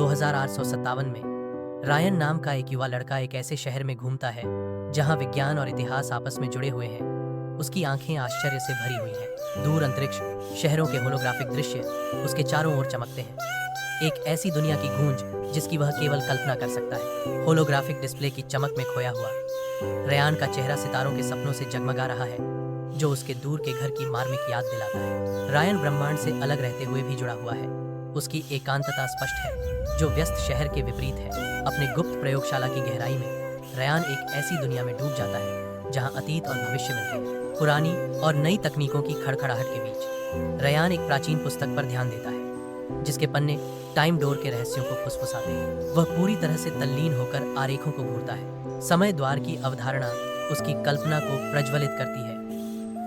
2857 में रायन नाम का एक युवा लड़का एक ऐसे शहर में घूमता है जहां विज्ञान और इतिहास आपस में जुड़े हुए हैं। उसकी आंखें आश्चर्य से भरी हुई हैं। दूर अंतरिक्ष, शहरों के होलोग्राफिक दृश्य उसके चारों ओर चमकते हैं। एक ऐसी दुनिया की गूंज जिसकी वह केवल कल्पना कर सकता है। होलोग्राफिक डिस्प्ले की चमक में खोया हुआ रेयान का चेहरा सितारों के सपनों से जगमगा रहा है, जो उसके दूर के घर की मार्मिक याद दिलाता है। रायन ब्रह्मांड से अलग रहते हुए भी जुड़ा हुआ है। उसकी एकांतता स्पष्ट है, जो व्यस्त शहर के विपरीत है। अपने गुप्त प्रयोगशाला की गहराई में रेयान एक ऐसी दुनिया में डूब जाता है जहां अतीत और भविष्य मिलते हैं, पुरानी और नई तकनीकों की खड़खड़ाहट के बीच। रेयान एक प्राचीन पुस्तक पर ध्यान देता है, जिसके पन्ने टाइम डोर के रहस्यों को फुसफुसाते हैं। वह पूरी तरह से तल्लीन होकर आरेखों को घूरता है। समय द्वार की अवधारणा उसकी कल्पना को प्रज्वलित करती है,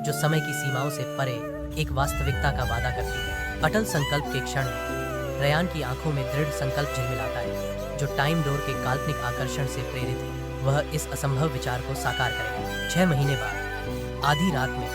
जो समय की सीमाओं से परे एक वास्तविकता का वादा करती है। अटल संकल्प के क्षण में रेयान की आंखों में दृढ़ संकल्प झिलमिलाता है, जो टाइम डोर के काल्पनिक आकर्षण से प्रेरित है। वह इस असंभव विचार को साकार करेगा। 6 महीने बाद आधी रात में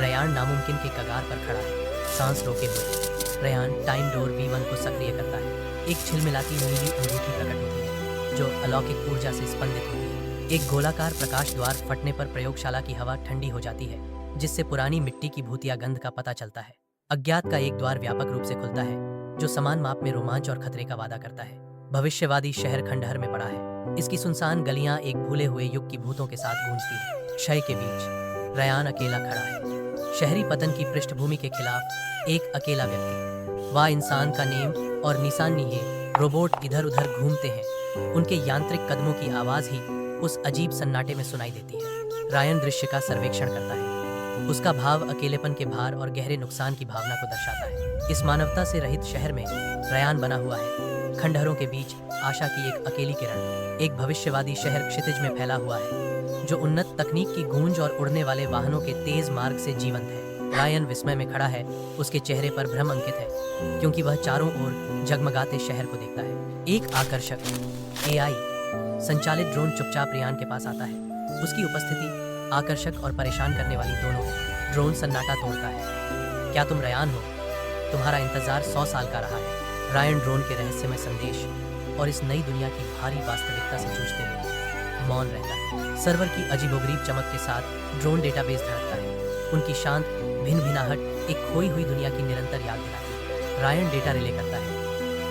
रेयान नामुमकिन के कगार पर खड़ा है। सांस रोके हुए रेयान टाइम डोर V1 को सक्रिय करता है। एक छिलमिलाती नीली अंगूठी प्रकट होती है, जो अलौकिक ऊर्जा से स्पंदित होती है। एक गोलाकार प्रकाश द्वार फटने पर प्रयोगशाला की हवा ठंडी हो जाती है, जिससे पुरानी मिट्टी की भूतिया गंध का पता चलता है। अज्ञात का एक द्वार व्यापक रूप से खुलता है, जो समान माप में रोमांच और खतरे का वादा करता है। भविष्यवादी शहर खंडहर में पड़ा है। इसकी सुनसान गलियां एक भूले हुए युग की भूतों के साथ गूंजती हैं। क्षय के बीच रेयान अकेला खड़ा है, शहरी पतन की पृष्ठभूमि के खिलाफ एक अकेला व्यक्ति। वह इंसान का नेम और निशान नहीं है। रोबोट इधर उधर घूमते हैं, उनके यांत्रिक कदमों की आवाज ही उस अजीब सन्नाटे में सुनाई देती है। रायन दृश्य का सर्वेक्षण करता है। उसका भाव अकेलेपन के भार और गहरे नुकसान की भावना को दर्शाता है। इस मानवता से रहित शहर में रेयान बना हुआ है। खंडहरों के बीच आशा की एक अकेली किरण। एक भविष्यवादी शहर क्षितिज में फैला हुआ है, जो उन्नत तकनीक की गूंज और उड़ने वाले वाहनों के तेज मार्ग से जीवंत है। रायन विस्मय में खड़ा है। उसके चेहरे पर भ्रम अंकित है, क्योंकि वह चारों ओर जगमगाते शहर को देखता है। एक आकर्षक AI संचालित ड्रोन चुपचाप रेयान के पास आता है। उसकी उपस्थिति आकर्षक और परेशान करने वाली दोनों है। ड्रोन सन्नाटा तोड़ता है। क्या तुम रेयान हो? तुम्हारा इंतजार 100 साल का रहा है। रायन ड्रोन के रहस्यमय संदेश और इस नई दुनिया की भारी वास्तविकता से जूझते हुए मौन रहता है। सर्वर की अजीबोगरीब चमक के साथ ड्रोन डेटाबेस धड़कता है। उनकी शांत भिन-भिनाहट एक खोई हुई दुनिया की निरंतर याद दिलाती है। रायन डेटा रिले करता है,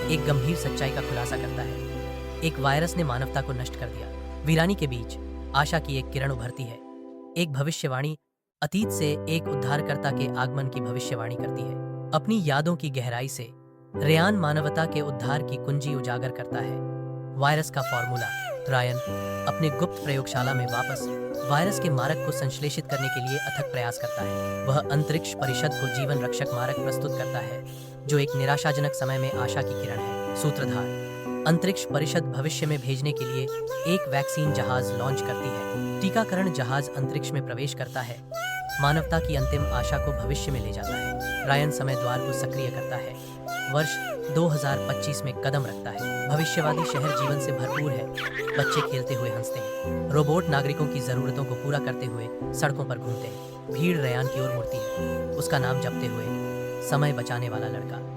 एक गंभीर सच्चाई का खुलासा करता है। एक वायरस ने मानवता को नष्ट कर दिया। वीरानी के बीच आशा की एक किरण उभरती है। एक भविष्यवाणी अतीत से एक उद्धारकर्ता के आगमन की भविष्यवाणी करती है। अपनी यादों की गहराई से रेयान मानवता के उद्धार की कुंजी उजागर करता है। वायरस का फॉर्मूला। रायन अपने गुप्त प्रयोगशाला में वापस वायरस के मारक को संश्लेषित करने के लिए अथक प्रयास करता है। वह अंतरिक्ष परिषद को जीवन रक्षक मारक प्रस्तुत करता है, जो एक निराशाजनक समय में आशा की किरण है। सूत्रधार। अंतरिक्ष परिषद भविष्य में भेजने के लिए एक वैक्सीन जहाज लॉन्च करती है। टीकाकरण जहाज अंतरिक्ष में प्रवेश करता है, मानवता की अंतिम आशा को भविष्य में ले जाता है। रायन समय द्वार को सक्रिय करता है, वर्ष 2025 में कदम रखता है। भविष्यवादी शहर जीवन से भरपूर है। बच्चे खेलते हुए हंसते हैं। रोबोट नागरिकों की जरूरतों को पूरा करते हुए सड़कों पर घूमते हैं। भीड़ रेयान की ओर मुड़ती है, उसका नाम जपते हुए, समय बचाने वाला लड़का।